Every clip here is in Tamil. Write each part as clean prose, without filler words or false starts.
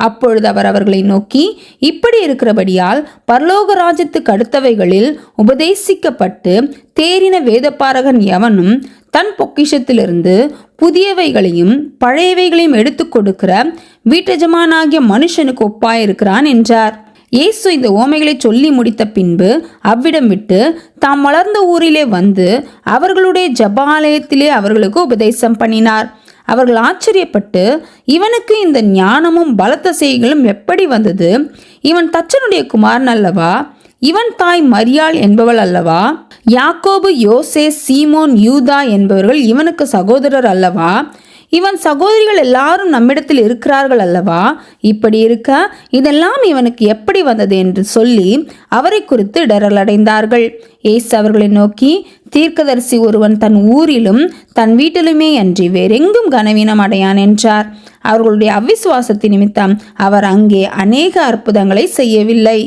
அப்பொழுது அவர் அவர்களை நோக்கி, இப்படி இருக்கிறபடியால் பரலோக ராஜ்யத்துக்கு அடுத்தவைகளில் உபதேசிக்கப்பட்டு தேறின வேதபாரகன் எவனும் தன் பொக்கிஷத்திலிருந்து புதியவைகளையும் பழையவைகளையும் எடுத்து கொடுக்கிற வீட்டெஜமானாகிய மனுஷனுக்கு ஒப்பாயிருக்கிறான் என்றார். இயேசு இந்த ஓமைகளை சொல்லி முடித்த பின்பு அவ்விடம் விட்டு தாம் வளர்ந்த ஊரிலே வந்து அவர்களுடைய ஜபாலயத்திலே அவர்களுக்கு உபதேசம் பண்ணினார். அவர்கள் ஆச்சரியப்பட்டு, இவனுக்கு இந்த ஞானமும் பலத்த செய்களும் எப்படி வந்தது? இவன் தச்சனுடைய குமாரன் அல்லவா? இவன் தாய் மரியாள் என்பவள் அல்லவா? யாக்கோபு, யோசே, சீமோன், யூதா என்பவர்கள் இவனுக்கு சகோதரர் அல்லவா? இவன் சகோதரிகள் எல்லாரும் நம்மிடத்தில் இருக்கிறார்கள் அல்லவா? இப்படி இருக்க இதெல்லாம் இவனுக்கு எப்படி வந்தது என்று சொல்லி அவரை குறித்து இடரலடைந்தார்கள். இயேசு அவர்களை நோக்கி, தீர்க்கதரிசி ஒருவன் தன் ஊரிலும் தன் வீட்டிலுமே அன்றி வேறெங்கும் கனவீனம் அடையான் என்றார். அவர்களுடைய அவிசுவாசத்தின் நிமித்தம் அவர் அங்கே அநேக அற்புதங்களை செய்யவில்லை.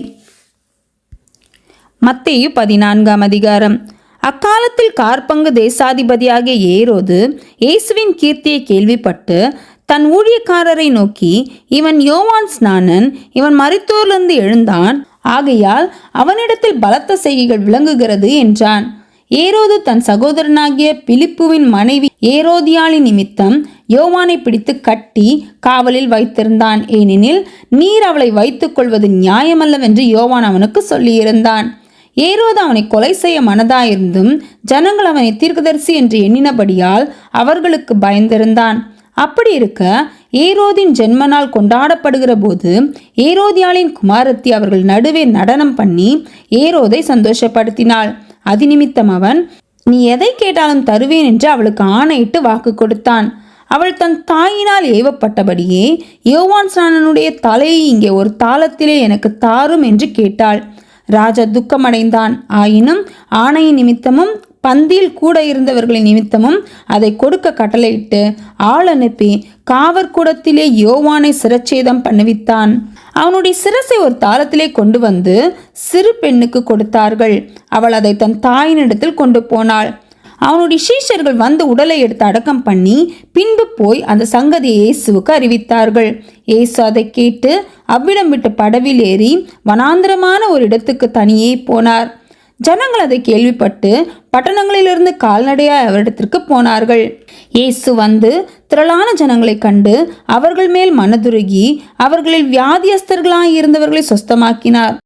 மத்தேயு 14ஆம் அதிகாரம். அக்காலத்தில் கார்பங்கு தேசாதிபதியாகிய ஏரோது இயேசுவின் கீர்த்தியை கேள்விப்பட்டு தன் ஊழியக்காரரை நோக்கி, இவன் யோவான் ஸ்நானன், இவன் மரித்தோரிலிருந்து எழுந்தான், ஆகையால் அவனிடத்தில் பலத்த செய்கைகள் விளங்குகிறது என்றான். ஏரோது தன் சகோதரனாகிய பிலிப்புவின் மனைவி ஏரோதியாளின் நிமித்தம் யோவானை பிடித்து கட்டி காவலில் வைத்திருந்தான். ஏனெனில் நீர் அவளை வைத்துக் கொள்வது நியாயமல்லவென்று யோவான் அவனுக்கு சொல்லியிருந்தான். ஏரோது அவனை கொலை செய்ய மனதாயிருந்தும் ஜனங்கள் அவனை தீர்க்கதரிசி என்று எண்ணினபடியால் அவர்களுக்கு பயந்திருந்தான். அப்படி இருக்க ஏரோதின் ஜென்ம நாள் கொண்டாடப்படுகிற போது ஏரோதியாளின் குமாரத்தி அவர்கள் நடுவே நடனம் பண்ணி ஏரோதை சந்தோஷப்படுத்தினாள். அது நிமித்தம் அவன், நீ எதை கேட்டாலும் தருவேன் என்று அவளுக்கு ஆணையிட்டு வாக்கு கொடுத்தான். அவள் தன் தாயினால் ஏவப்பட்டபடியே யோவான் ஸ்நானனுடைய தலையை இங்கே ஒரு தாளத்திலே எனக்கு தாரும் என்று கேட்டாள். ராஜா துக்கமடைந்தான். ஆயினும் ஆணையின் நிமித்தமும் பந்தியில் கூட இருந்தவர்களின் நிமித்தமும் அதை கொடுக்க கட்டளையிட்டு ஆள் அனுப்பி காவற்கூடத்திலே யோவானை சிரச்சேதம் பண்ணுவித்தான். அவனுடைய சிரசை ஒரு தாளத்திலே கொண்டு வந்து சிறு பெண்ணுக்கு கொடுத்தார்கள். அவள் அதை தன் தாயினிடத்தில் கொண்டு போனாள். அவனுடைய சீஷர்கள் வந்து உடலை எடுத்து அடக்கம் பண்ணி பின்பு போய் அந்த சங்கதியை இயேசுவுக்கு அறிவித்தார்கள். இயேசு அதை கேட்டு அவ்விடம் விட்டு படவில் ஏறி வனாந்திரமான ஒரு இடத்துக்கு தனியே போனார். ஜனங்கள் அதை கேள்விப்பட்டு பட்டணங்களிலிருந்து கால்நடையாய் அவரிடத்திற்கு போனார்கள். இயேசு வந்து திரளான ஜனங்களை கண்டு அவர்கள் மேல் மனதுருகி அவர்களில் வியாதியஸ்தர்களாய் இருந்தவர்களை சொஸ்தமாக்கினார்.